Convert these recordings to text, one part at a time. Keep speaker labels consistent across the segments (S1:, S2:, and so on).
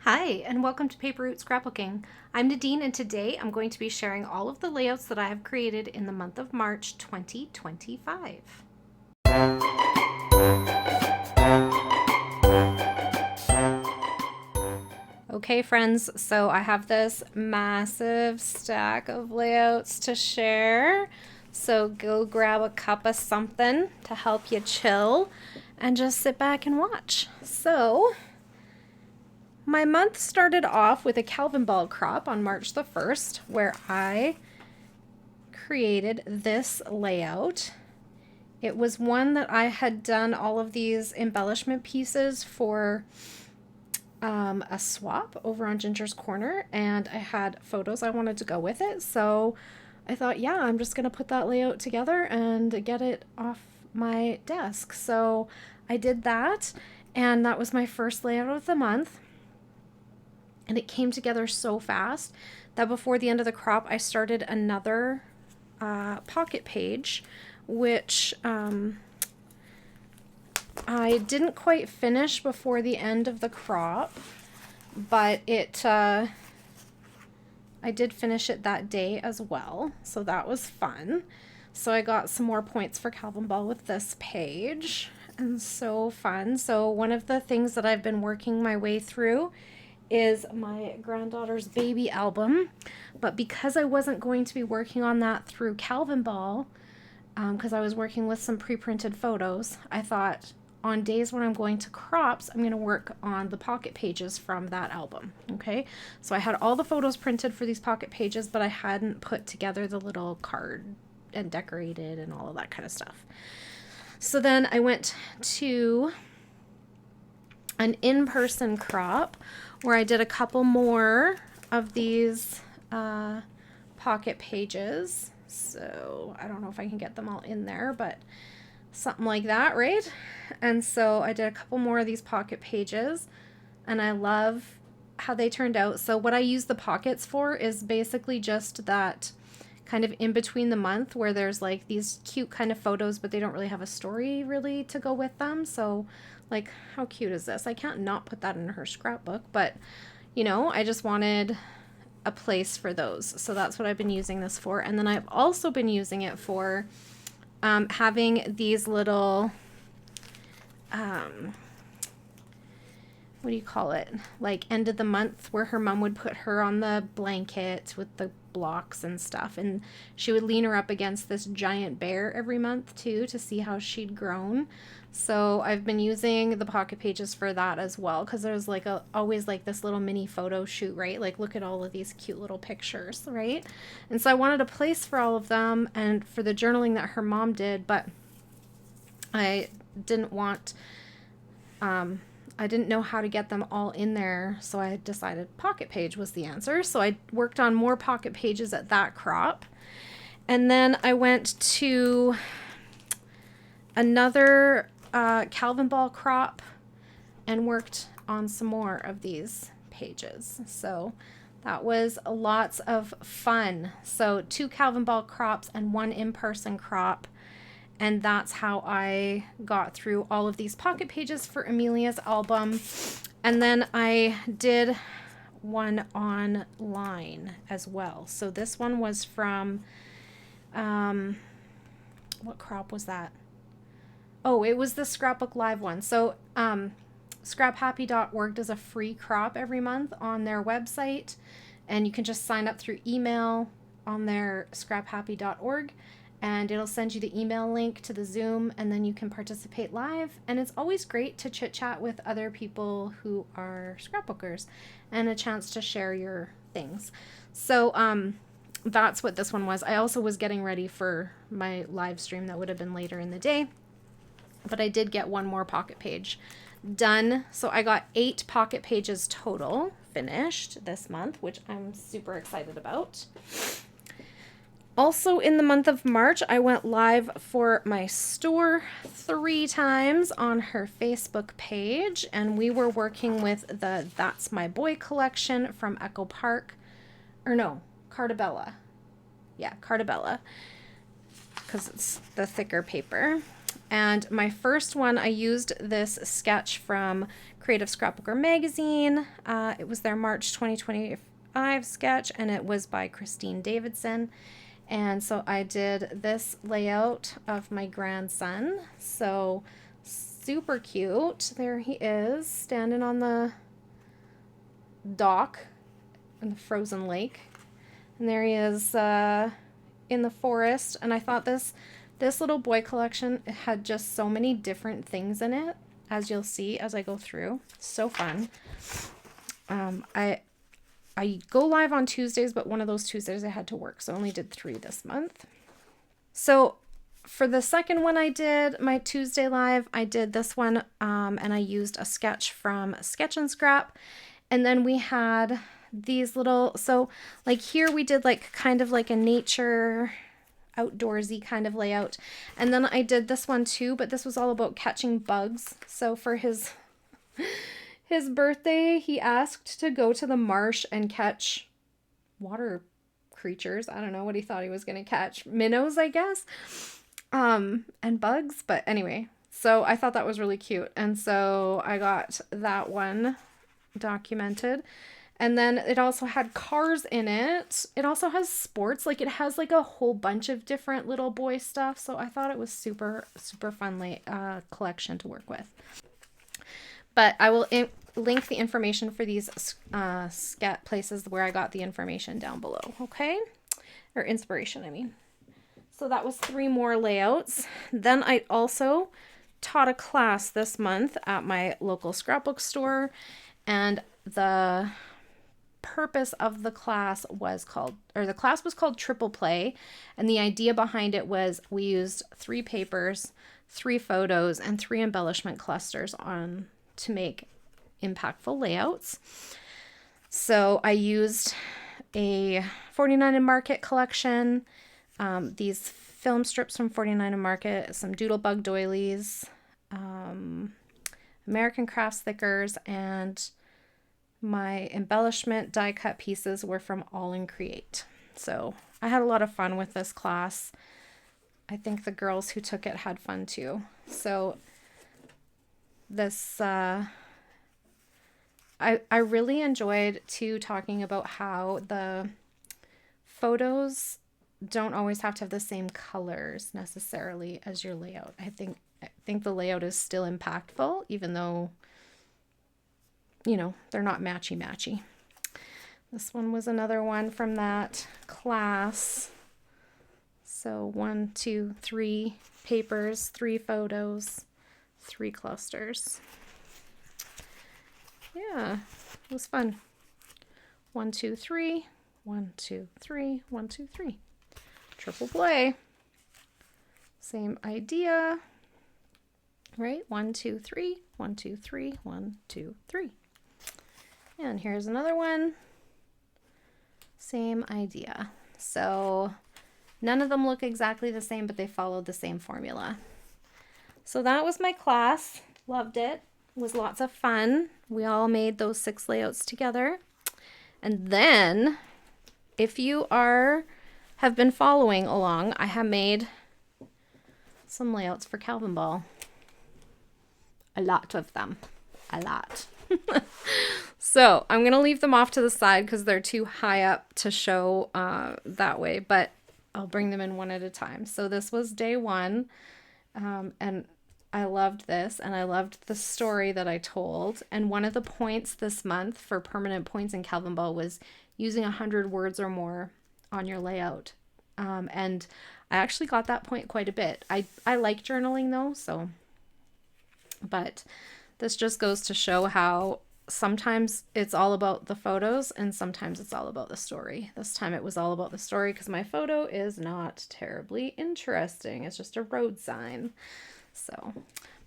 S1: Hi, and welcome to Paper Route Scrapbooking. I'm Nadine, and today I'm going to be sharing all of the layouts that I have created in the month of March 2025. Okay, friends, so I have this massive stack of layouts to share. So go grab a cup of something to help you chill and just sit back and watch. So my month started off with a Calvin ball crop on March the 1st, where I created this layout. It was one that I had done all of these embellishment pieces for a swap over on Ginger's Corner, and I had photos I wanted to go with it. So I thought, yeah, I'm just going to put that layout together and get it off my desk. So I did that, and that was my first layout of the month. And it came together so fast that before the end of the crop, I started another pocket page, which I didn't quite finish before the end of the crop, but I did finish it that day as well, so that was fun. So I got some more points for Calvin Ball with this page, and so fun. So one of the things that I've been working my way through is my granddaughter's baby album, but because I wasn't going to be working on that through Calvin Ball, because I was working with some pre-printed photos, I thought on days when I'm going to crops, I'm going to work on the pocket pages from that album. Okay, so I had all the photos printed for these pocket pages, but I hadn't put together the little card and decorated and all of that kind of stuff. So then I went to an in-person crop where I did a couple more of these pocket pages. So I don't know if I can get them all in there, but something like that, right? And so I did a couple more of these pocket pages, and I love how they turned out. So what I use the pockets for is basically just that kind of in between the month where there's like these cute kind of photos, but they don't really have a story really to go with them. So like, how cute is this? I can't not put that in her scrapbook, but you know, I just wanted a place for those. So that's what I've been using this for. And then I've also been using it for having these little, what do you call it? Like end of the month where her mom would put her on the blanket with the blocks and stuff. And she would lean her up against this giant bear every month too to see how she'd grown. So I've been using the pocket pages for that as well, because there's like always like this little mini photo shoot, right? Like look at all of these cute little pictures, right? And so I wanted a place for all of them and for the journaling that her mom did, but I didn't want I didn't know how to get them all in there, so I decided pocket page was the answer. So I worked on more pocket pages at that crop. And then I went to another Calvin Ball crop and worked on some more of these pages. So that was lots of fun. So 2 Calvin Ball crops and 1 in-person crop. And that's how I got through all of these pocket pages for Amelia's album. And then I did one online as well. So this one was from, what crop was that? Oh, it was the Scrapbook Live one. So scraphappy.org does a free crop every month on their website. And you can just sign up through email on their scraphappy.org. And it'll send you the email link to the Zoom, and then you can participate live. And it's always great to chit chat with other people who are scrapbookers and a chance to share your things. So that's what this one was. I also was getting ready for my live stream that would have been later in the day, but I did get one more pocket page done. So I got 8 pocket pages total finished this month, which I'm super excited about. Also in the month of March, I went live for my store 3 times on her Facebook page, and we were working with the That's My Boy collection from Echo Park, or no, Cartabella. Yeah, Cartabella, because it's the thicker paper. And my first one, I used this sketch from Creative Scrapbooker magazine. It was their March 2025 sketch, and it was by Christine Davidson. And so I did this layout of my grandson. So super cute. There he is, standing on the dock in the frozen lake. And there he is in the forest. And I thought this little boy collection had just so many different things in it, as you'll see as I go through. So fun. I go live on Tuesdays, but one of those Tuesdays I had to work, so I only did 3 this month. So for the second one I did, my Tuesday live, I did this one, and I used a sketch from Sketch and Scrap. And then we had these little, so like here we did like kind of like a nature outdoorsy kind of layout. And then I did this one too, but this was all about catching bugs. So for his birthday, he asked to go to the marsh and catch water creatures. I don't know what he thought he was going to catch. Minnows, I guess. And bugs. But anyway, so I thought that was really cute. And so I got that one documented. And then it also had cars in it. It also has sports. Like it has like a whole bunch of different little boy stuff. So I thought it was super, super fun collection to work with. But I will link the information for these scat places where I got the information down below. Okay? Or inspiration, I mean. So that was 3 more layouts. Then I also taught a class this month at my local scrapbook store. And the purpose of the class was called Triple Play, and the idea behind it was we used 3 papers, 3 photos, and 3 embellishment clusters on to make impactful layouts. So I used a 49 and Market collection, these film strips from 49 and Market, some Doodlebug doilies, American Crafts stickers, and my embellishment die cut pieces were from All in Create. So I had a lot of fun with this class. I think the girls who took it had fun too. So this, I really enjoyed too talking about how the photos don't always have to have the same colors necessarily as your layout. I think the layout is still impactful, even though, you know, they're not matchy-matchy. This one was another one from that class. So 1, 2, 3 papers, 3 photos, 3 clusters. Yeah, it was fun. 1, 2, 3, 1, 2, 3, 1, 2, 3. Triple play. Same idea. Right? 1, 2, 3, 1, 2, 3, 1, 2, 3. And here's another one. Same idea. So none of them look exactly the same, but they followed the same formula. So that was my class. Loved it. It was lots of fun. We all made those 6 layouts together. And then, if you have been following along, I have made some layouts for Calvin Ball. A lot of them. A lot. So I'm going to leave them off to the side because they're too high up to show that way, but I'll bring them in one at a time. So this was day 1, and I loved this, and I loved the story that I told. And one of the points this month for permanent points in Calvin Ball was using 100 words or more on your layout. And I actually got that point quite a bit. I like journaling though, so, but this just goes to show how sometimes it's all about the photos and sometimes it's all about the story. This time it was all about the story because my photo is not terribly interesting. It's just a road sign. So,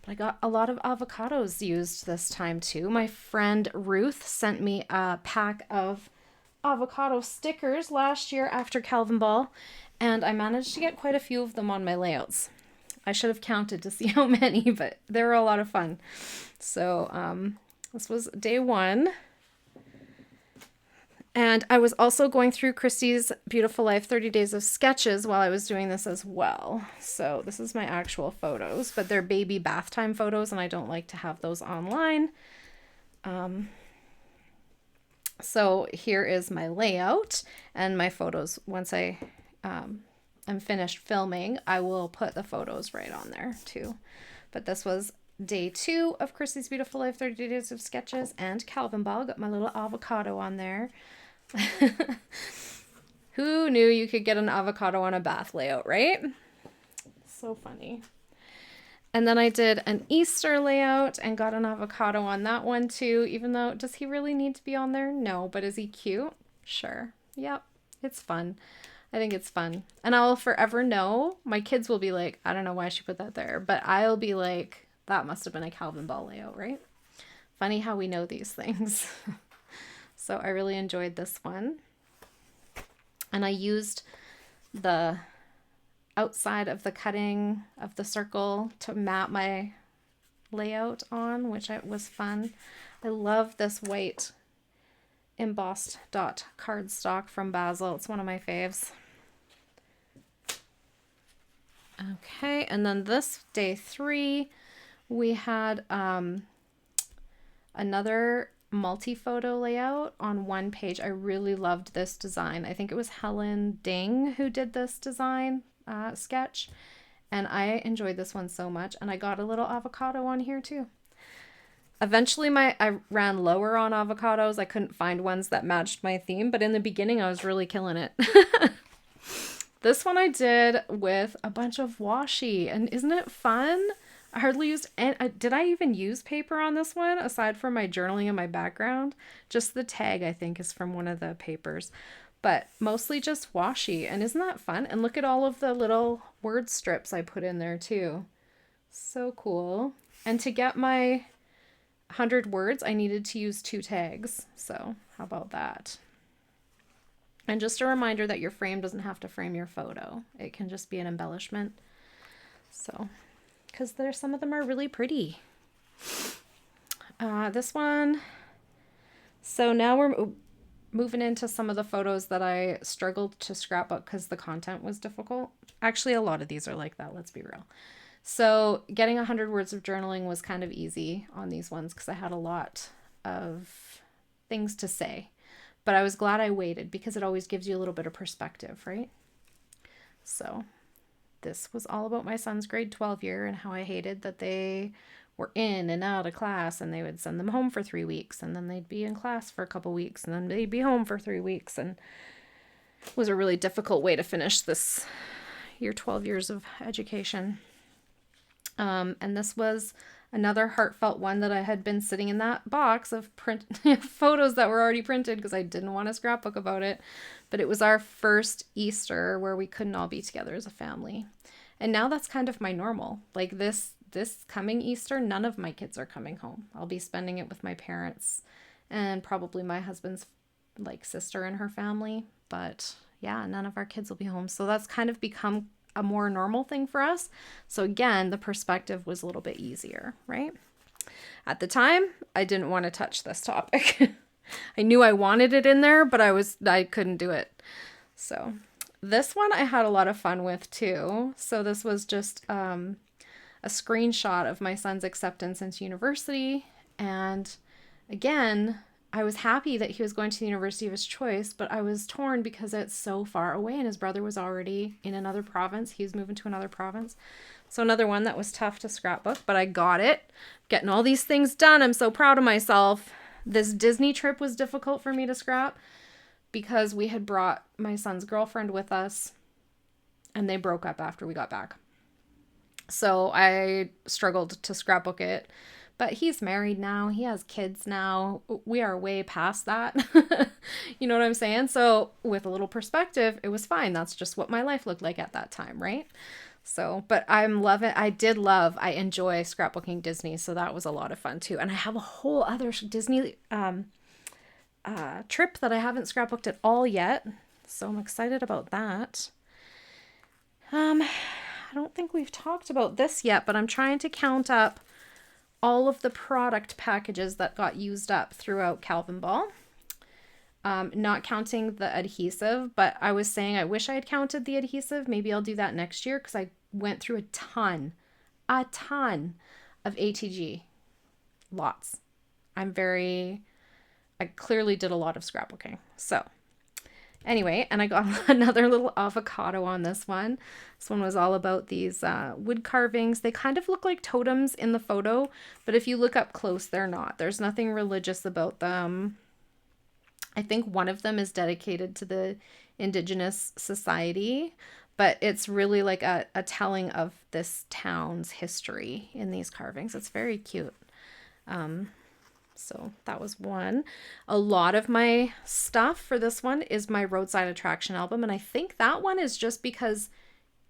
S1: but I got a lot of avocados used this time too. My friend Ruth sent me a pack of avocado stickers last year after Calvin Ball, and I managed to get quite a few of them on my layouts. I should have counted to see how many, but they were a lot of fun. So this was day 1. And I was also going through Christy's Beautiful Life 30 Days of Sketches while I was doing this as well. So this is my actual photos, but they're baby bath time photos, and I don't like to have those online. So here is my layout and my photos. Once I am finished filming, I will put the photos right on there too. But this was day 2 of Christy's Beautiful Life 30 Days of Sketches and Calvin Ball. Got my little avocado on there. Who knew you could get an avocado on a bath layout, right? So funny. And then I did an Easter layout and got an avocado on that one too, even though, does he really need to be on there? No, but is he cute? Sure. Yep. It's fun. I think it's fun. And I'll forever know, my kids will be like, I don't know why she put that there, but I'll be like, that must have been a Calvin Ball layout, right? Funny how we know these things. So I really enjoyed this one. And I used the outside of the cutting of the circle to map my layout on, which was fun. I love this white embossed dot cardstock from Basil. It's one of my faves. Okay, and then this day 3, we had another multi-photo layout on one page. I really loved this design. I think it was Helen Ding who did this design sketch, and I enjoyed this one so much, and I got a little avocado on here too. Eventually I ran lower on avocados. I couldn't find ones that matched my theme, but in the beginning I was really killing it. This one I did with a bunch of washi, and isn't it fun? I hardly used any. Did I even use paper on this one aside from my journaling and my background? Just the tag, I think, is from one of the papers, but mostly just washi. And isn't that fun? And look at all of the little word strips I put in there too. So cool. And to get my 100 words, I needed to use 2 tags. So how about that? And just a reminder that your frame doesn't have to frame your photo. It can just be an embellishment. So, because some of them are really pretty. This one. So now we're moving into some of the photos that I struggled to scrapbook because the content was difficult. Actually, a lot of these are like that, let's be real. So getting 100 words of journaling was kind of easy on these ones because I had a lot of things to say. But I was glad I waited because it always gives you a little bit of perspective, right? So this was all about my son's grade 12 year and how I hated that they were in and out of class, and they would send them home for 3 weeks, and then they'd be in class for a couple weeks, and then they'd be home for 3 weeks. And it was a really difficult way to finish this year 12 years of education. And this was another heartfelt one that I had been sitting in that box of print photos that were already printed because I didn't want to scrapbook about it. But it was our first Easter where we couldn't all be together as a family. And now that's kind of my normal. Like this coming Easter, none of my kids are coming home. I'll be spending it with my parents and probably my husband's like sister and her family. But yeah, none of our kids will be home. So that's kind of become a more normal thing for us. So again, the perspective was a little bit easier, right? At the time, I didn't want to touch this topic. I knew I wanted it in there, but I couldn't do it. So this one I had a lot of fun with too. So this was just a screenshot of my son's acceptance into university. And again, I was happy that he was going to the university of his choice, but I was torn because it's so far away and his brother was already in another province. He was moving to another province. So another one that was tough to scrapbook, but I got it. Getting all these things done. I'm so proud of myself. This Disney trip was difficult for me to scrap because we had brought my son's girlfriend with us and they broke up after we got back. So I struggled to scrapbook it. But he's married now. He has kids now. We are way past that. You know what I'm saying? So with a little perspective, it was fine. That's just what my life looked like at that time, right? So, but I enjoy scrapbooking Disney. So that was a lot of fun too. And I have a whole other Disney trip that I haven't scrapbooked at all yet. So I'm excited about that. I don't think we've talked about this yet, but I'm trying to count up all of the product packages that got used up throughout Calvin Ball. not counting the adhesive, but I was saying I wish I had counted the adhesive. Maybe I'll do that next year because I went through a ton of ATG. Lots. I clearly did a lot of scrapbooking. So anyway, and I got another little avocado on this one. This one was all about these wood carvings. They kind of look like totems in the photo, but if you look up close, they're not. There's nothing religious about them. I think one of them is dedicated to the Indigenous Society, but it's really like a telling of this town's history in these carvings. It's very cute. So that was one. A lot of my stuff for this one is my roadside attraction album, and I think that one is just because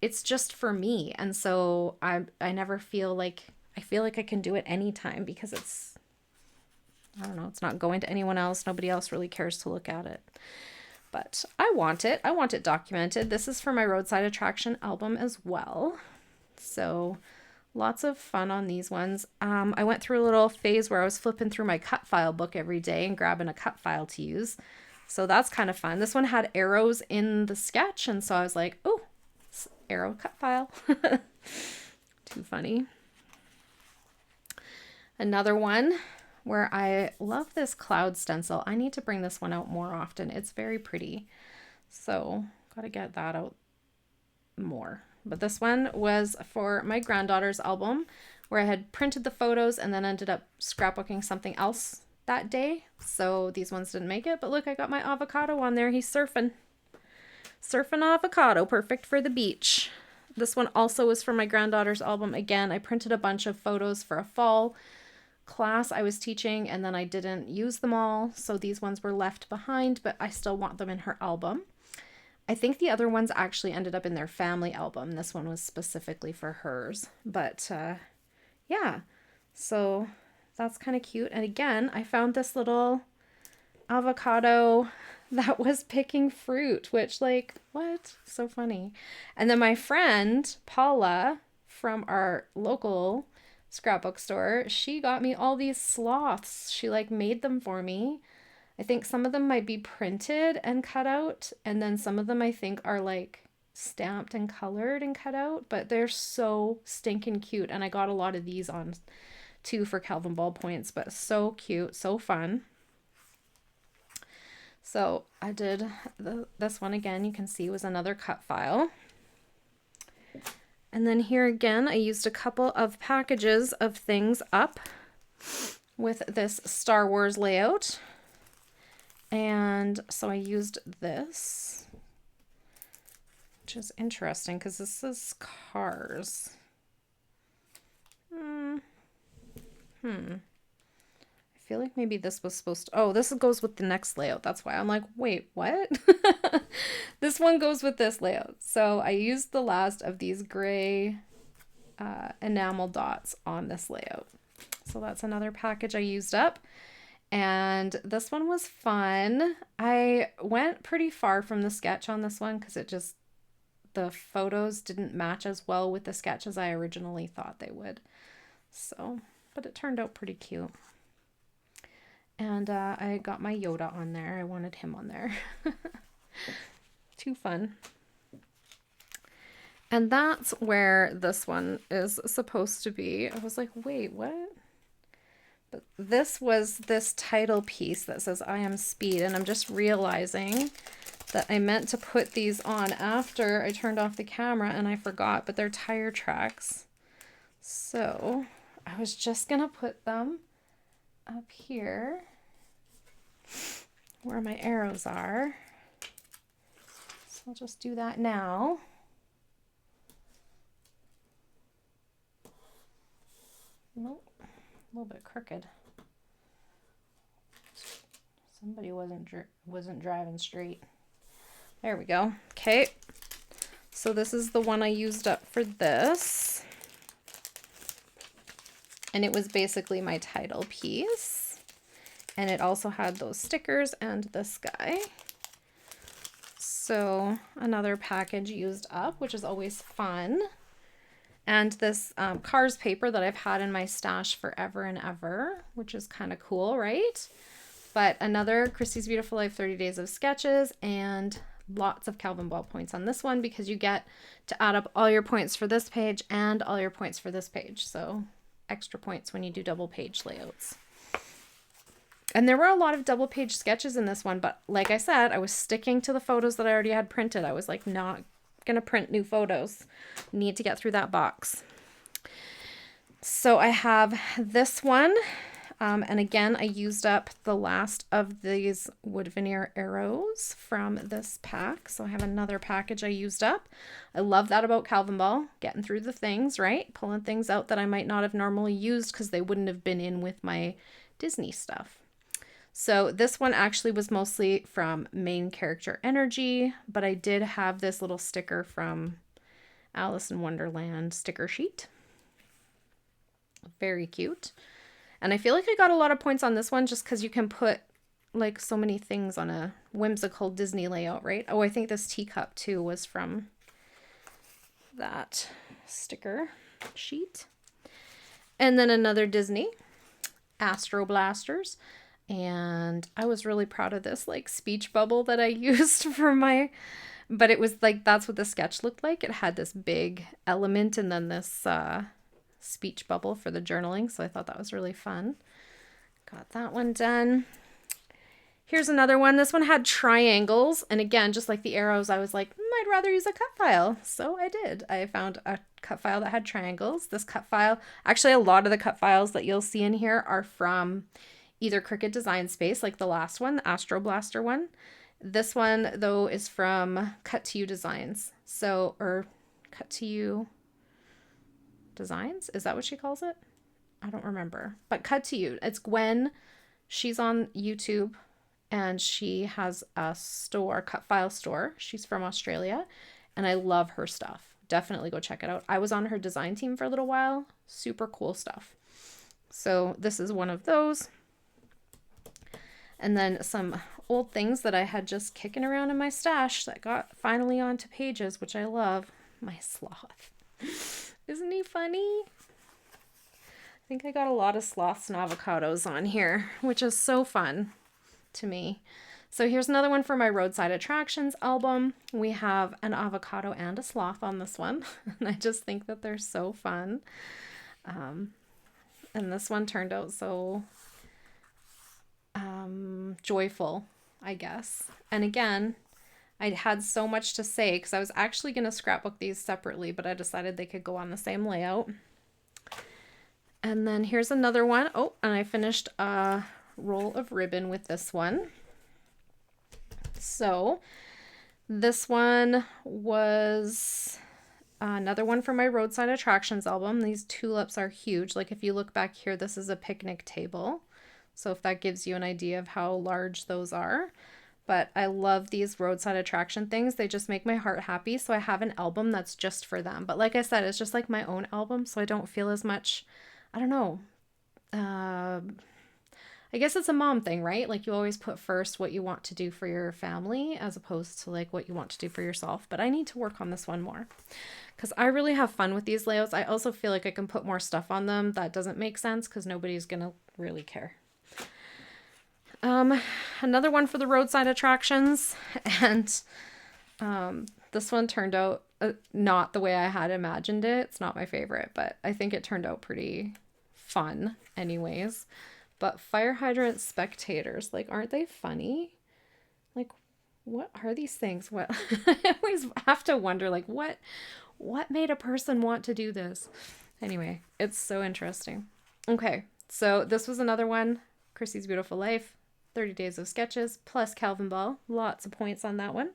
S1: it's just for me, and so I never feel like I can do it anytime because it's, I don't know, it's not going to anyone else. Nobody else really cares to look at it. But I want it. I want it documented. This is for my roadside attraction album as well. So lots of fun on these ones. I went through a little phase where I was flipping through my cut file book every day and grabbing a cut file to use. So that's kind of fun. This one had arrows in the sketch, and so I was like, oh, arrow cut file. Too funny. Another one where I love this cloud stencil. I need to bring this one out more often. It's very pretty. So gotta get that out more. But this one was for my granddaughter's album where I had printed the photos and then ended up scrapbooking something else that day. So these ones didn't make it, but look, I got my avocado on there. He's surfing. Surfing avocado, perfect for the beach. This one also was for my granddaughter's album. Again, I printed a bunch of photos for a fall class I was teaching, and then I didn't use them all, so these ones were left behind, but I still want them in her album. I think the other ones actually ended up in their family album. This one was specifically for hers, but yeah, so that's kind of cute. And again, I found this little avocado that was picking fruit, which, like, what? So funny. And then my friend Paula from our local scrapbook store, she got me all these sloths. She like made them for me. I think some of them might be printed and cut out, and then some of them I think are like stamped and colored and cut out, but they're so stinking cute. And I got a lot of these on too for Calvin ballpoints, but so cute, so fun. So I did this one again, you can see was another cut file. And then here again, I used a couple of packages of things up with this Star Wars layout. And so I used this, which is interesting because this is cars. I feel like maybe this was supposed to, oh, this goes with the next layout. That's why I'm like, wait, what? This one goes with this layout. So I used the last of these gray enamel dots on this layout. So that's another package I used up. And this one was fun. I went pretty far from the sketch on this one because the photos didn't match as well with the sketch as I originally thought they would. So, but it turned out pretty cute. And I got my Yoda on there. I wanted him on there. Too fun. And that's where this one is supposed to be. I was like, wait, what? But this was this title piece that says I am Speed. And I'm just realizing that I meant to put these on after I turned off the camera and I forgot, but they're tire tracks. So I was just going to put them up here where my arrows are. So I'll just do that now. Nope, a little bit crooked. Somebody wasn't driving straight. There we go. Okay, so this is the one I used up for this. And it was basically my title piece. And it also had those stickers and this guy. So another package used up, which is always fun. And this Cars paper that I've had in my stash forever and ever, which is kind of cool, right? But another Christy's Beautiful Life 30 Days of Sketches, and lots of Calvin Ball points on this one because you get to add up all your points for this page and all your points for this page. So extra points when you do double page layouts. And there were a lot of double page sketches in this one, but like I said, I was sticking to the photos that I already had printed. I was like, not gonna print new photos. Need to get through that box. So I have this one. And again, I used up the last of these wood veneer arrows from this pack. So I have another package I used up. I love that about Calvin Ball, getting through the things, right? Pulling things out that I might not have normally used because they wouldn't have been in with my Disney stuff. So this one actually was mostly from Main Character Energy, but I did have this little sticker from Alice in Wonderland sticker sheet. Very cute. And I feel like I got a lot of points on this one just because you can put like so many things on a whimsical Disney layout, right? Oh, I think this teacup too was from that sticker sheet. And then another Disney, Astro Blasters. And I was really proud of this like speech bubble that I used for my, but it was like, that's what the sketch looked like. It had this big element and then this speech bubble for the journaling. So I thought that was really fun. Got that one done. Here's another one. This one had triangles. And again, just like the arrows, I was like, I'd rather use a cut file. So I did. I found a cut file that had triangles. This cut file, actually a lot of the cut files that you'll see in here are from either Cricut Design Space, like the last one, the Astro Blaster one. This one though is from Cut to You Designs. So, or Cut to You Designs? Is that what she calls it? I don't remember. But Cut to You. It's Gwen. She's on YouTube and she has a store, cut file store. She's from Australia and I love her stuff. Definitely go check it out. I was on her design team for a little while. Super cool stuff. So this is one of those. And then some old things that I had just kicking around in my stash that got finally onto pages, which I love. My sloth. Isn't he funny? I think I got a lot of sloths and avocados on here, which is so fun to me. So here's another one for my Roadside Attractions album. We have an avocado and a sloth on this one. And I just think that they're so fun. And this one turned out so joyful, I guess. And again, I had so much to say because I was actually going to scrapbook these separately, but I decided they could go on the same layout. And then here's another one. Oh, and I finished a roll of ribbon with this one. So this one was another one from my Roadside Attractions album. These tulips are huge. Like if you look back here, this is a picnic table. So if that gives you an idea of how large those are. But I love these roadside attraction things. They just make my heart happy. So I have an album that's just for them. But like I said, it's just like my own album. So I don't feel as much, I don't know. I guess it's a mom thing, right? Like you always put first what you want to do for your family as opposed to like what you want to do for yourself. But I need to work on this one more because I really have fun with these layouts. I also feel like I can put more stuff on them that doesn't make sense because nobody's going to really care. Another one for the roadside attractions, and this one turned out not the way I had imagined it. It's not my favorite, but I think it turned out pretty fun anyways. But fire hydrant spectators, like, aren't they funny? Like, what are these things? What I always have to wonder, like, what made a person want to do this? Anyway, it's so interesting. Okay, so this was another one, Chrissy's Beautiful Life. 30 Days of Sketches plus Calvin Ball. Lots of points on that one.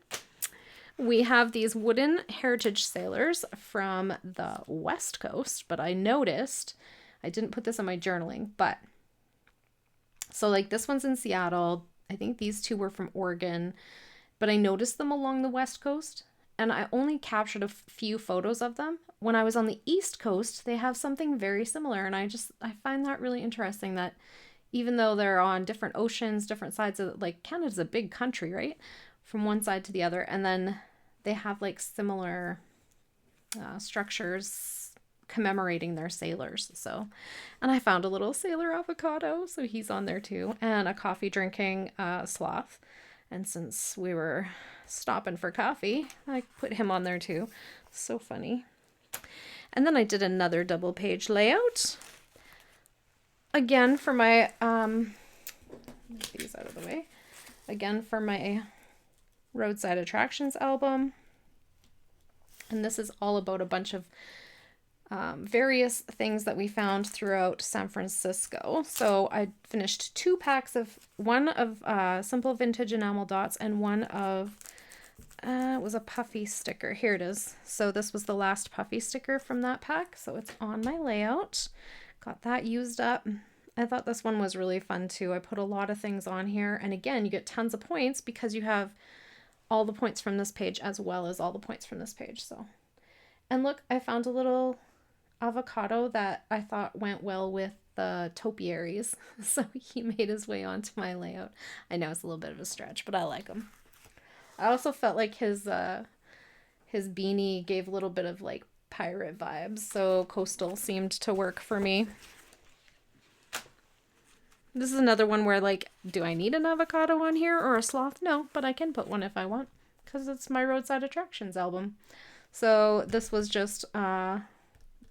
S1: We have these wooden heritage sailors from the West Coast, but I noticed, I didn't put this on my journaling, but so like this one's in Seattle. I think these two were from Oregon, but I noticed them along the West Coast and I only captured a few photos of them. When I was on the East Coast, they have something very similar. And I find that really interesting that even though they're on different oceans, different sides of, like, Canada's a big country, right? From one side to the other. And then they have like similar structures, commemorating their sailors. So, and I found a little sailor avocado, so he's on there too, and a coffee drinking sloth. And since we were stopping for coffee, I put him on there too. So funny. And then I did another double page layout. Again for my, move these out of the way. Again for my roadside attractions album. And this is all about a bunch of various things that we found throughout San Francisco. So I finished 2 packs of, one of simple vintage enamel dots and one of, it was a puffy sticker. Here it is. So this was the last puffy sticker from that pack. So it's on my layout. Got that used up. I thought this one was really fun too. I put a lot of things on here. And again, you get tons of points because you have all the points from this page as well as all the points from this page. So, and look, I found a little avocado that I thought went well with the topiaries. So he made his way onto my layout. I know it's a little bit of a stretch, but I like him. I also felt like his beanie gave a little bit of like pirate vibes. So coastal seemed to work for me. This is another one where like, do I need an avocado on here or a sloth? No, but I can put one if I want because it's my roadside attractions album. So this was just,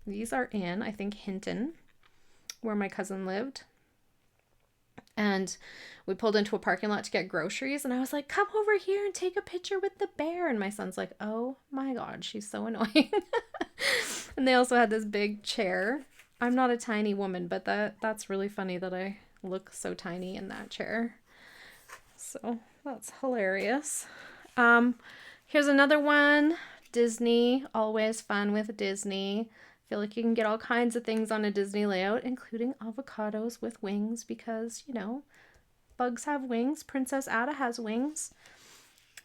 S1: these are in, I think, Hinton, where my cousin lived. And we pulled into a parking lot to get groceries. And I was like, come over here and take a picture with the bear. And my son's like, oh my God, she's so annoying. And they also had this big chair. I'm not a tiny woman, but that's really funny that I look so tiny in that chair. So that's hilarious. Here's another one. Disney, always fun with Disney. Feel like you can get all kinds of things on a Disney layout, including avocados with wings because, you know, bugs have wings. Princess Ada has wings,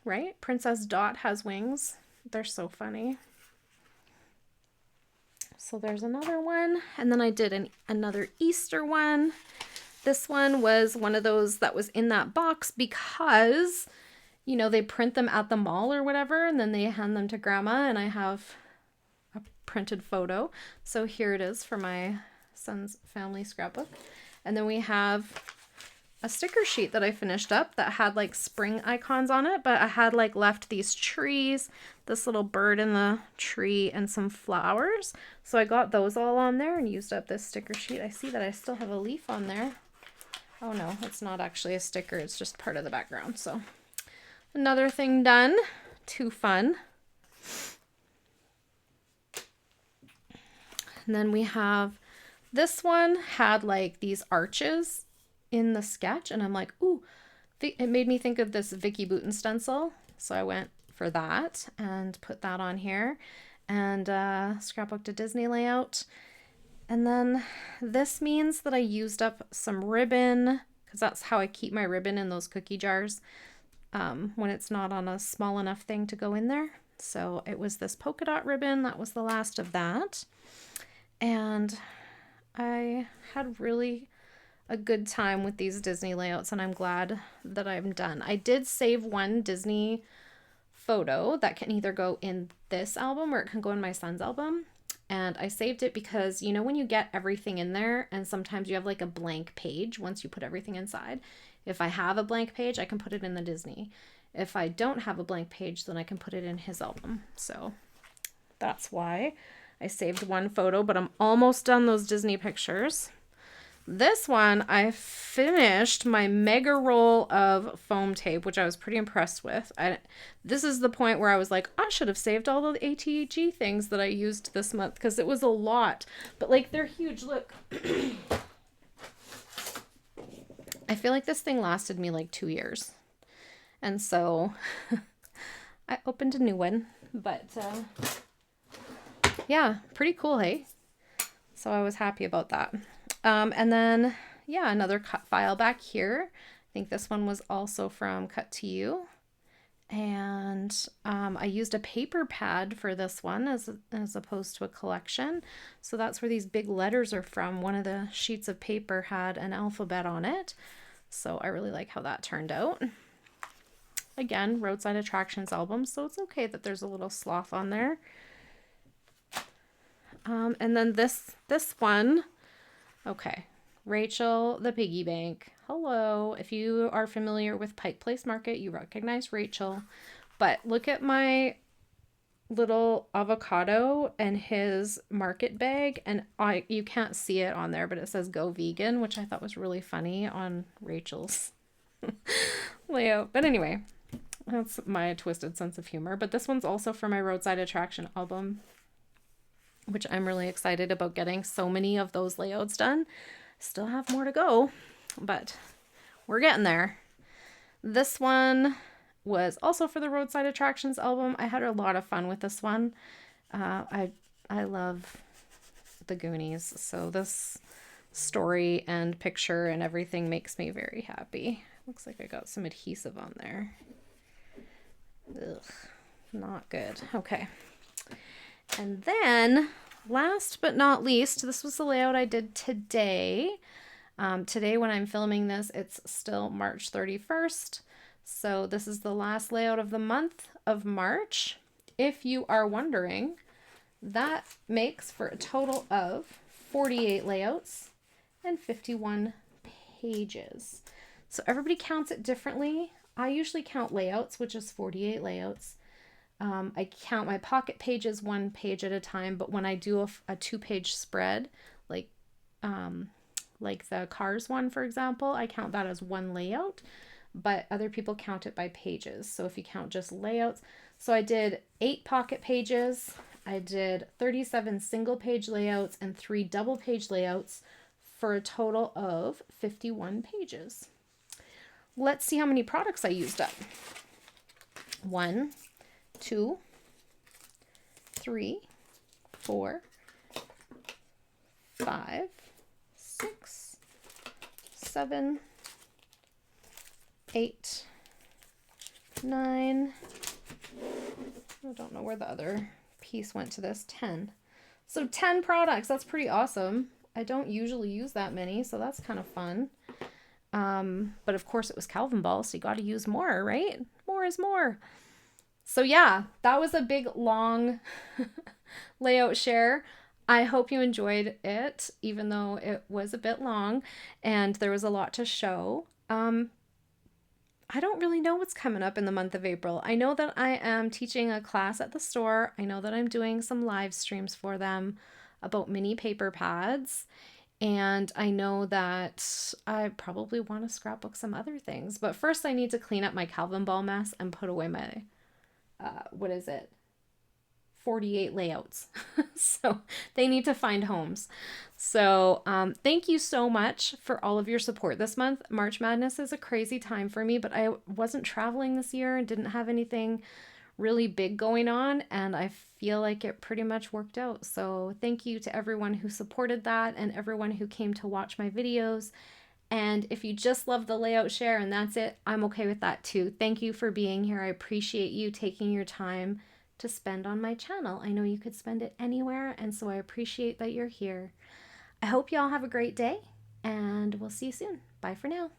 S1: right? Princess Dot has wings. They're so funny. So there's another one. And then I did another Easter one. This one was one of those that was in that box because, you know, they print them at the mall or whatever, and then they hand them to Grandma, and I have a printed photo. So here it is for my son's family scrapbook. And then we have a sticker sheet that I finished up that had like spring icons on it, but I had like left these trees, this little bird in the tree, and some flowers. So I got those all on there and used up this sticker sheet. I see that I still have a leaf on there. Oh no, it's not actually a sticker. It's just part of the background. So another thing done. Too fun. And then we have this one had like these arches in the sketch, and I'm like, ooh, it made me think of this Vicky Bouton stencil. So I went for that and put that on here, and scrapbooked a Disney layout. And then this means that I used up some ribbon because that's how I keep my ribbon in those cookie jars when it's not on a small enough thing to go in there. So it was this polka dot ribbon. That was the last of that. And I had really a good time with these Disney layouts, and I'm glad that I'm done. I did save one Disney photo that can either go in this album or it can go in my son's album. And I saved it because, you know, when you get everything in there and sometimes you have like a blank page once you put everything inside. If I have a blank page, I can put it in the Disney. If I don't have a blank page, then I can put it in his album. So that's why I saved one photo, but I'm almost done those Disney pictures. This one, I finished my mega roll of foam tape, which I was pretty impressed with. This is the point where I was like, I should have saved all the ATG things that I used this month because it was a lot. But like, they're huge. Look. I feel like this thing lasted me like 2 years. And so I opened a new one. But yeah, pretty cool, hey? So I was happy about that. And then, yeah, another cut file back here. I think this one was also from Cut to You. And I used a paper pad for this one as opposed to a collection. So that's where these big letters are from. One of the sheets of paper had an alphabet on it. So I really like how that turned out. Again, Roadside Attractions album, so it's okay that there's a little sloth on there. And then this one, okay, Rachel the Piggy Bank. Hello. If you are familiar with Pike Place Market, you recognize Rachel. But look at my little avocado and his market bag, and you can't see it on there, but it says Go Vegan, which I thought was really funny on Rachel's layout. But anyway, that's my twisted sense of humor. But this one's also for my roadside attraction album, which I'm really excited about getting so many of those layouts done. Still have more to go, but we're getting there. This one was also for the roadside attractions album. I had a lot of fun with this one. I love the Goonies, so this story and picture and everything makes me very happy. Looks like I got some adhesive on there. Ugh, not good. Okay. And then last but not least, this was the layout I did today. Today when I'm filming this, it's still March 31st. So this is the last layout of the month of March. If you are wondering, that makes for a total of 48 layouts and 51 pages. So everybody counts it differently. I usually count layouts, which is 48 layouts. I count my pocket pages 1 page at a time, but when I do a 2-page spread, like the Cars one, for example, I count that as 1 layout. But other people count it by pages. So if you count just layouts, so I did 8 pocket pages, I did 37 single page layouts and 3 double page layouts for a total of 51 pages. Let's see how many products I used up. 1, 2, 3, 4, 5, 6, 7, 8, 9, I don't know where the other piece went to this, 10. So 10 products, that's pretty awesome. I don't usually use that many, so that's kind of fun. But of course it was Calvin Ball, so you got to use more, right? More is more. So yeah, that was a big, long layout share. I hope you enjoyed it, even though it was a bit long and there was a lot to show. I don't really know what's coming up in the month of April. I know that I am teaching a class at the store. I know that I'm doing some live streams for them about mini paper pads. And I know that I probably want to scrapbook some other things. But first I need to clean up my Calvin Ball mess and put away my, 48 layouts. So they need to find homes. So thank you so much for all of your support this month. March Madness is a crazy time for me, but I wasn't traveling this year and didn't have anything really big going on, and I feel like it pretty much worked out. So thank you to everyone who supported that and everyone who came to watch my videos. And if you just love the layout share and that's it, I'm okay with that too. Thank you for being here. I appreciate you taking your time to spend on my channel. I know you could spend it anywhere, and so I appreciate that you're here. I hope y'all have a great day, and we'll see you soon. Bye for now.